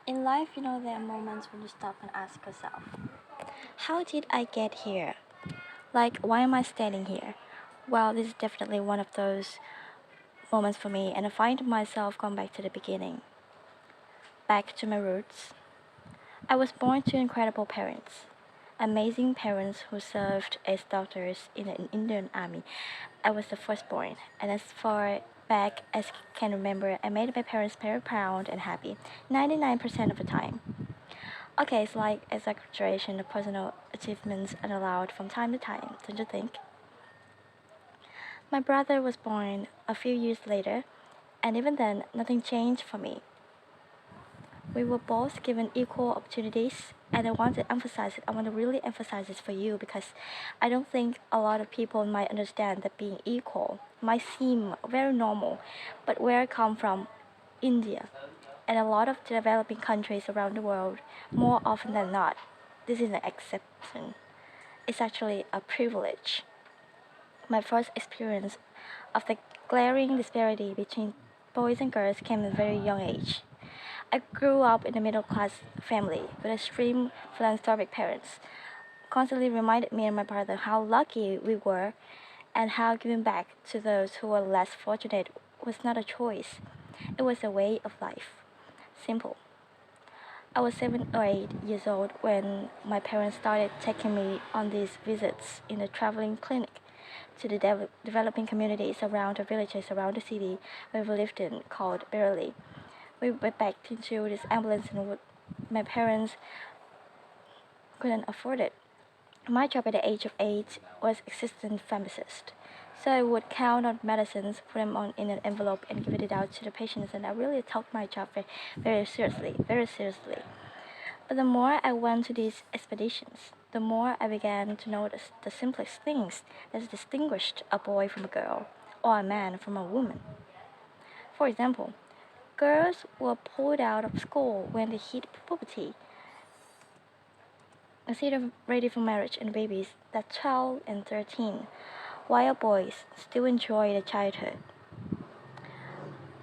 In life, there are moments when you stop and ask yourself, how did I get here? Like, why am I standing here? Well, this is definitely one of those moments for me, and I find myself going back to the beginning, back to my roots. I was born to incredible parents, amazing parents who served as doctors in the Indian army. I was the firstborn, and as far back as I can remember, I made my parents very proud and happy 99% of the time. Okay, it's like exaggeration of personal achievements are allowed from time to time, don't you think? My brother was born a few years later, and even then, nothing changed for me. We were both given equal opportunities, and I want to emphasize it. I want to really emphasize this for you because I don't think a lot of people might understand that being equal might seem very normal, but where I come from, India, and a lot of developing countries around the world, more often than not, this is an exception. It's actually a privilege. My first experience of the glaring disparity between boys and girls came at a very young age. I grew up in a middle class family with extreme philanthropic parents, constantly reminded me and my brother how lucky we were and how giving back to those who were less fortunate was not a choice, it was a way of life. Simple. I was 7 or 8 years old when my parents started taking me on these visits in a traveling clinic to the developing communities around the villages around the city where we lived in called Barely. We went back into this ambulance and my parents couldn't afford it. My job at the age of 8 was assistant pharmacist. So I would count on medicines, put them in an envelope, and give it out to the patients. And I really took my job very seriously, very seriously. But the more I went to these expeditions, the more I began to notice the simplest things that distinguished a boy from a girl, or a man from a woman. For example, girls were pulled out of school when they hit puberty, instead of ready for marriage and babies at 12 and 13, while boys still enjoy their childhood.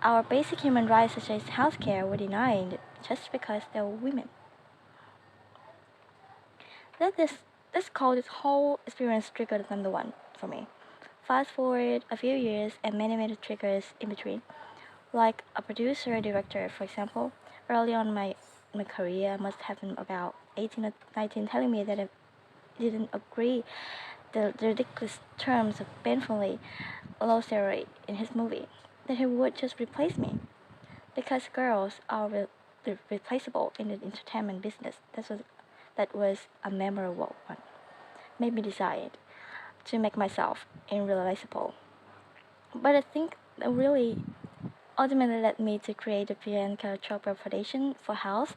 Our basic human rights such as healthcare were denied just because they were women. That is, let's call this whole experience trigger number one for me. Fast forward a few years and many triggers in between. Like a producer, director, for example, early on my career must have been about 18 or 19 telling me that I didn't agree the ridiculous terms of painfully low salary in his movie, that he would just replace me. Because girls are replaceable in the entertainment business, that was a memorable one. Made me decide to make myself irreplaceable. But I think that really ultimately led me to create the Priyanka Chopra Foundation for Health.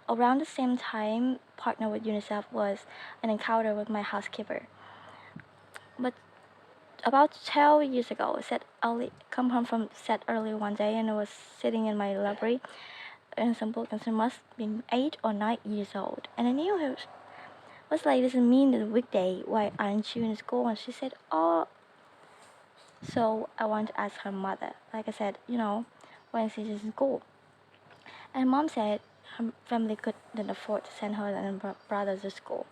Around the same time, partner with UNICEF was an encounter with my housekeeper. But about 12 years ago, set early, come home from set early one day, and I was sitting in my library in some book, and she must be 8 or 9 years old. And I knew her was like, does it mean that weekday? Why aren't you in school? And she said, oh, so I want to ask her mother. Like I said, when she's in school. And mom said her family couldn't afford to send her and her brothers to school.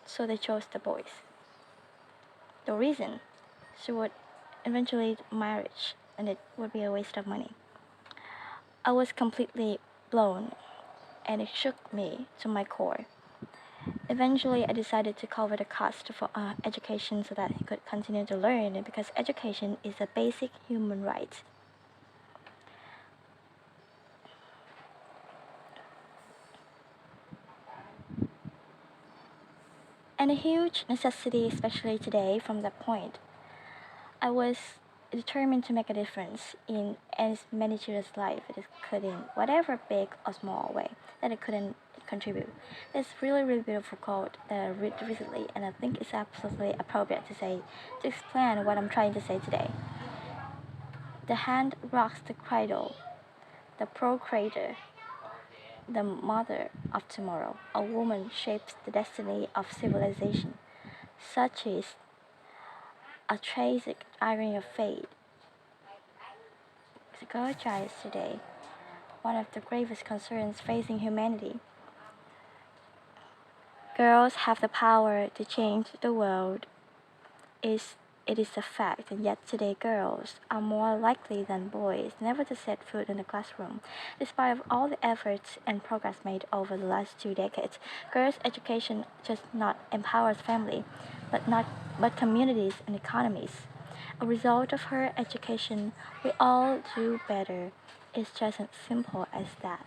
So they chose the boys. The reason she would eventually marriage and it would be a waste of money. I was completely blown and it shook me to my core. Eventually, I decided to cover the cost for education so that he could continue to learn because education is a basic human right. And a huge necessity, especially today, from that point. I was determined to make a difference in as many children's life as it could in whatever big or small way that it couldn't contribute. It's really beautiful quote that I read recently, and I think it's absolutely appropriate to explain what I'm trying to say today. The hand rocks the cradle, the procreator, the mother of tomorrow. A woman shapes the destiny of civilization. Such is a tragic irony of fate. Psychologize today. one of the gravest concerns facing humanity. Girls have the power to change the world. Is It is a fact, and yet today girls are more likely than boys never to set foot in the classroom. Despite of all the efforts and progress made over the last 2 decades, girls' education just not empowers family, but communities and economies. A result of her education, we all do better. It's just as simple as that.